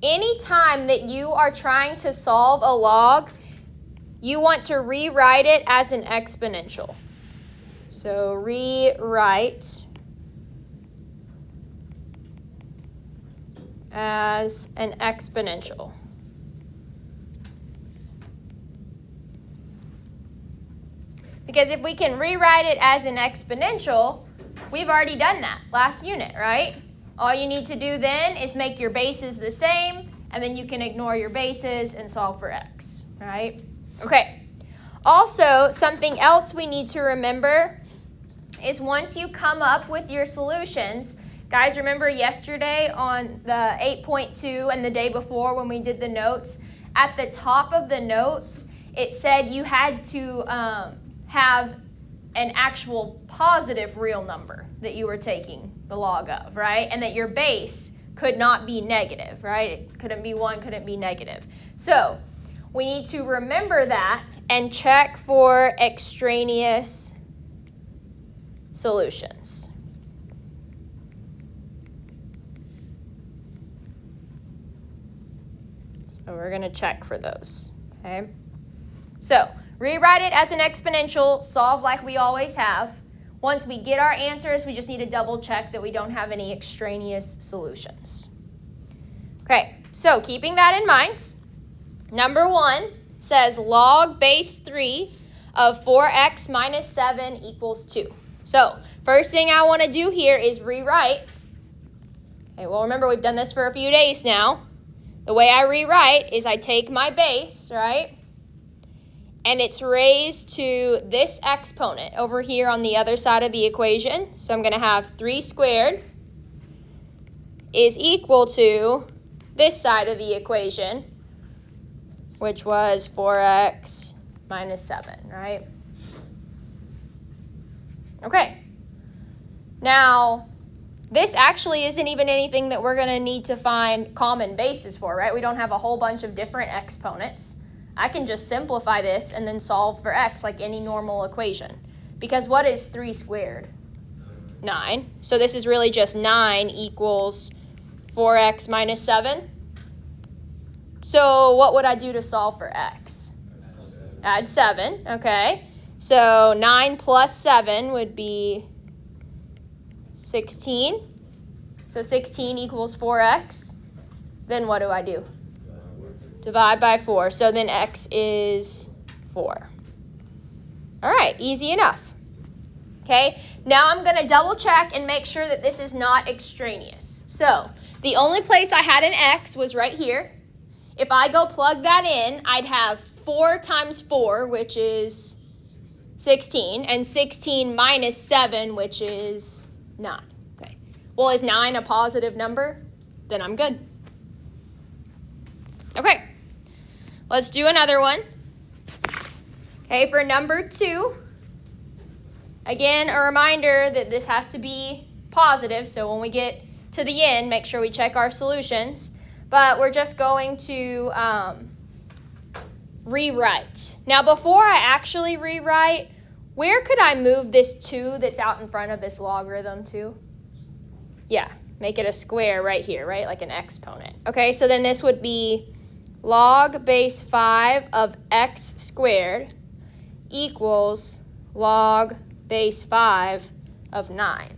Anytime that you are trying to solve a log, you want to rewrite it as an exponential. So rewrite as an exponential. Because if we can rewrite it as an exponential, we've already done that last unit, right? All you need to do then is make your bases the same, and then you can ignore your bases and solve for x, right? Okay. Also, something else we need to remember is once you come up with your solutions, guys, remember yesterday on the 8.2 and the day before when we did the notes, at the top of the notes, it said you had to have an actual positive real number that you were taking the log of, right? And that your base could not be negative, right? It couldn't be 1, couldn't be negative. So we need to remember that and check for extraneous solutions. So we're going to check for those, okay? So rewrite it as an exponential, solve like we always have. Once we get our answers, we just need to double check that we don't have any extraneous solutions. Okay, so keeping that in mind, number 1 says log base 3 of 4x minus 7 equals 2. So first thing I want to do here is rewrite. Okay, well, remember we've done this for a few days now. The way I rewrite is I take my base, right? And it's raised to this exponent over here on the other side of the equation. So I'm going to have 3 squared is equal to this side of the equation, which was 4x minus 7, right? Okay. Now, this actually isn't even anything that we're going to need to find common bases for, right? We don't have a whole bunch of different exponents. I can just simplify this and then solve for x like any normal equation. Because what is 3 squared? 9. So this is really just 9 equals 4x minus 7. So what would I do to solve for x? Add 7, okay. So 9 plus 7 would be 16. So 16 equals 4x. Then what do I do? Divide by 4. So then x is 4. All right, easy enough. Okay, now I'm going to double check and make sure that this is not extraneous. So the only place I had an x was right here. If I go plug that in, I'd have 4 times 4, which is 16, and 16 minus 7, which is 9. Okay. Well, is 9 a positive number? Then I'm good. Okay. Let's do another one. Okay, for number 2, again, a reminder that this has to be positive, so when we get to the end, make sure we check our solutions. But we're just going to rewrite. Now, before I actually rewrite, where could I move this 2 that's out in front of this logarithm to? Yeah, make it a square right here, right? Like an exponent. Okay, so then this would be log base 5 of x squared equals log base 5 of 9.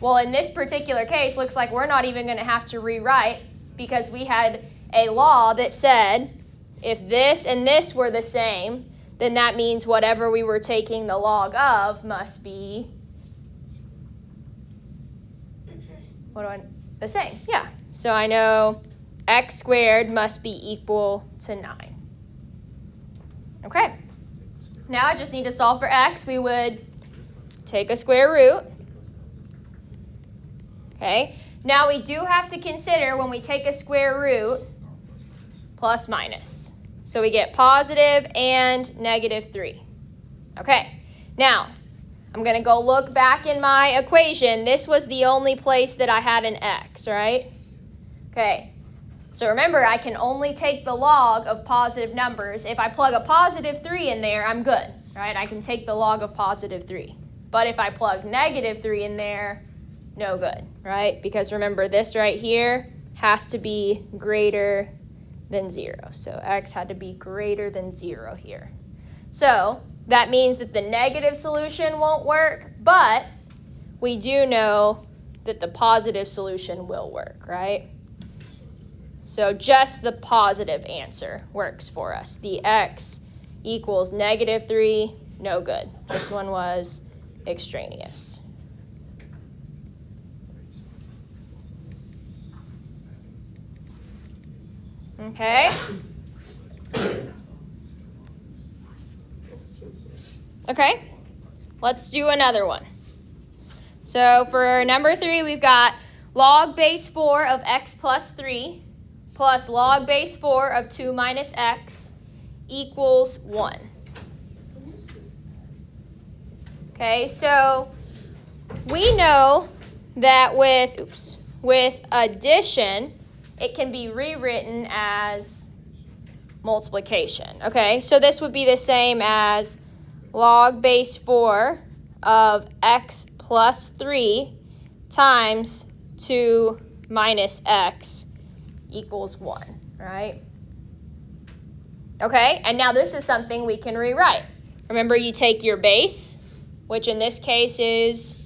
Well, in this particular case, looks like we're not even going to have to rewrite because we had a law that said if this and this were the same, then that means whatever we were taking the log of must be the same. Yeah, so I know x squared must be equal to 9. Okay, now I just need to solve for x. We would take a square root. Okay, now we do have to consider when we take a square root, plus minus. So we get positive and negative 3. Okay, now I'm going to go look back in my equation. This was the only place that I had an x, right? Okay, so remember, I can only take the log of positive numbers. If I plug a positive 3 in there, I'm good, right? I can take the log of positive 3. But if I plug negative 3 in there, no good, right? Because remember, this right here has to be greater than 0. So x had to be greater than 0 here. So that means that the negative solution won't work, but we do know that the positive solution will work, right? So just the positive answer works for us. The x equals -3, no good. This one was extraneous. Okay. Okay, let's do another one. So for number 3, we've got log base 4 of x plus 3 plus log base 4 of 2 minus x equals 1. Okay, so we know that with addition, it can be rewritten as multiplication. Okay, so this would be the same as log base 4 of x plus 3 times 2 minus x equals 1, right? Okay, and now this is something we can rewrite. Remember, you take your base, which in this case is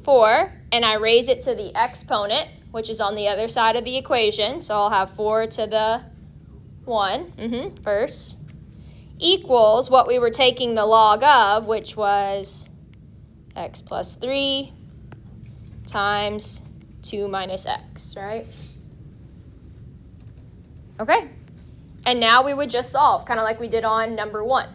4, and I raise it to the exponent, which is on the other side of the equation. So I'll have 4 to the 1 first, equals what we were taking the log of, which was x plus 3 times 2 minus x, right? Okay, and now we would just solve, kind of like we did on number 1.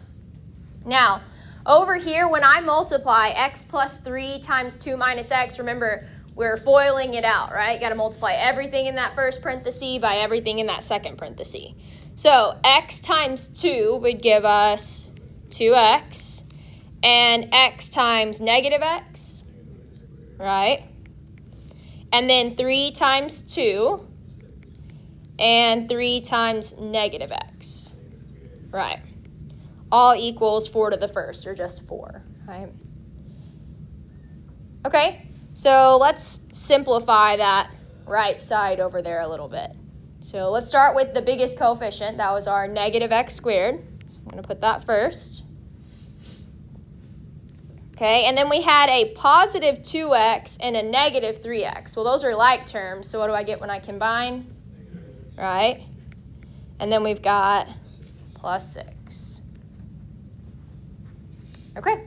Now, over here, when I multiply x plus 3 times 2 minus x, remember, we're FOILing it out, right? You got to multiply everything in that first parenthesis by everything in that second parenthesis. So x times 2 would give us 2x, and x times negative x, right? And then 3 times 2, and 3 times negative x, right? All equals 4 to the first, or just 4, right? Okay, so let's simplify that right side over there a little bit. So let's start with the biggest coefficient. That was our negative x squared. So I'm going to put that first. Okay, and then we had a positive 2x and a negative 3x. Well, those are like terms, so what do I get when I combine? Right? And then we've got plus 6. Okay.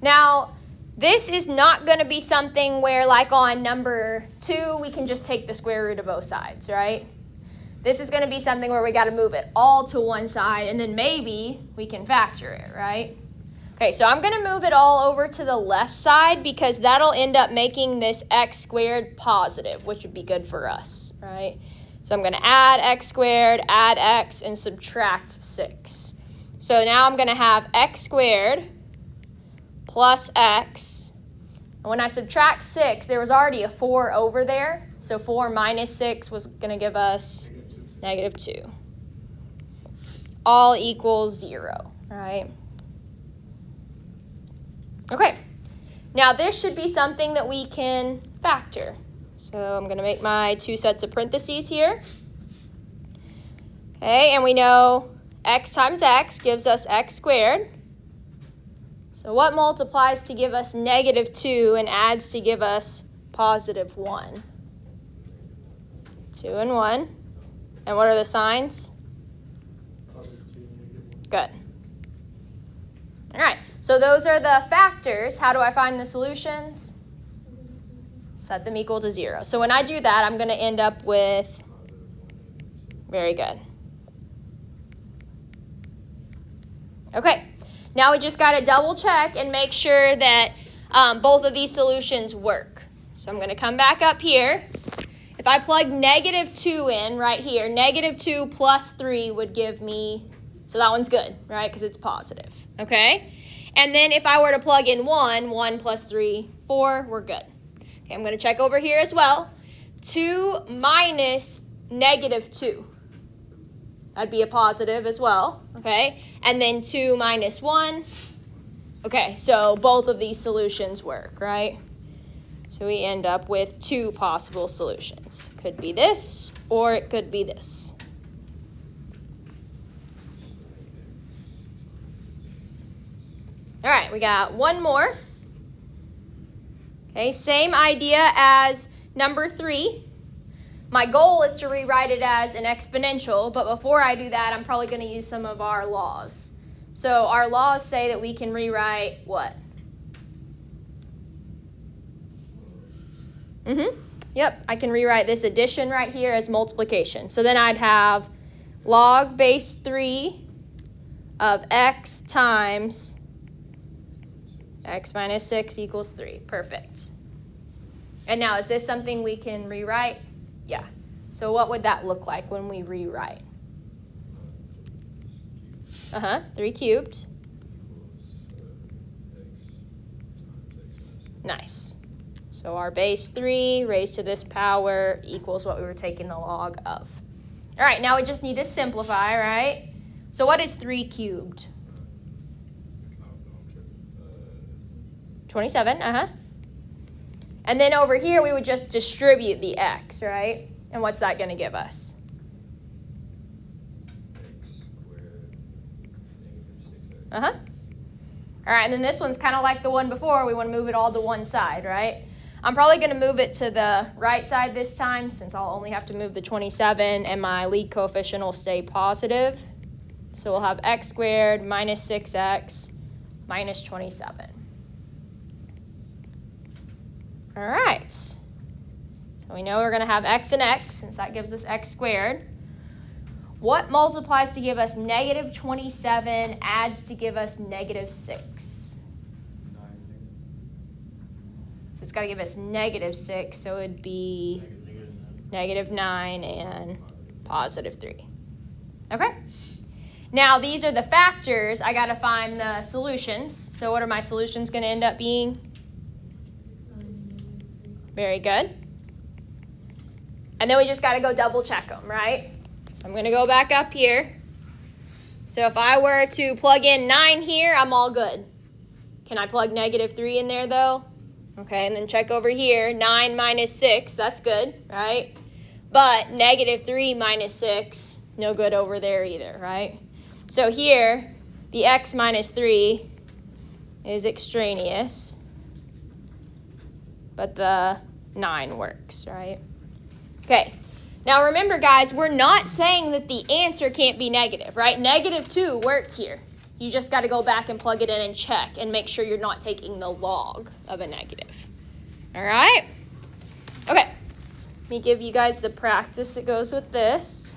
Now, this is not going to be something where, like on number 2, we can just take the square root of both sides, right? This is going to be something where we got to move it all to one side, and then maybe we can factor it, right? Okay, so I'm going to move it all over to the left side because that'll end up making this x squared positive, which would be good for us, right? So I'm going to add x squared, add x, and subtract 6. So now I'm going to have x squared plus x. And when I subtract 6, there was already a 4 over there. So 4 minus 6 was going to give us negative 2. All equals 0, right? Okay. Now this should be something that we can factor. So I'm going to make my 2 sets of parentheses here. Okay, and we know x times x gives us x squared. So what multiplies to give us negative 2 and adds to give us positive 1? 2 and 1. And what are the signs? Good. All right, so those are the factors. How do I find the solutions? Set them equal to 0. So when I do that, I'm going to end up with, very good. Okay, now we just got to double check and make sure that both of these solutions work. So I'm going to come back up here. If I plug negative 2 in right here, negative 2 plus 3 would give me, so that one's good, right, because it's positive, okay? And then if I were to plug in 1 plus 3, 4, we're good. Okay, I'm going to check over here as well. 2 minus negative 2. That'd be a positive as well, okay? And then 2 minus 1. Okay, so both of these solutions work, right? So we end up with two possible solutions. Could be this, or it could be this. All right, we got one more. Okay, same idea as number 3. My goal is to rewrite it as an exponential, but before I do that, I'm probably going to use some of our laws. So our laws say that we can rewrite what? Yep, I can rewrite this addition right here as multiplication. So then I'd have log base 3 of x times x minus 6 equals 3. Perfect. And now, is this something we can rewrite? Yeah. So what would that look like when we rewrite? 3 cubed. Nice. So our base 3 raised to this power equals what we were taking the log of. All right, now we just need to simplify, right? So what is 3 cubed? 27, And then over here, we would just distribute the x, right? And what's that going to give us? All right, and then this one's kind of like the one before. We want to move it all to one side, right? I'm probably going to move it to the right side this time since I'll only have to move the 27 and my lead coefficient will stay positive. So we'll have x squared minus 6x minus 27. All right. So we know we're going to have x and x since that gives us x squared. What multiplies to give us negative 27 adds to give us negative 6? So it's got to give us negative 6, so it would be negative 9 and positive 3. Okay? Now, these are the factors. I got to find the solutions. So what are my solutions going to end up being? Very good. And then we just got to go double check them, right? So I'm going to go back up here. So if I were to plug in 9 here, I'm all good. Can I plug negative 3 in there, though? Okay, and then check over here. 9 minus 6, that's good, right? But negative 3 minus 6, no good over there either, right? So here, the x minus 3 is extraneous, but the 9 works, right? Okay, now remember, guys, we're not saying that the answer can't be negative, right? Negative 2 worked here. You just got to go back and plug it in and check and make sure you're not taking the log of a negative. All right? Okay. Let me give you guys the practice that goes with this.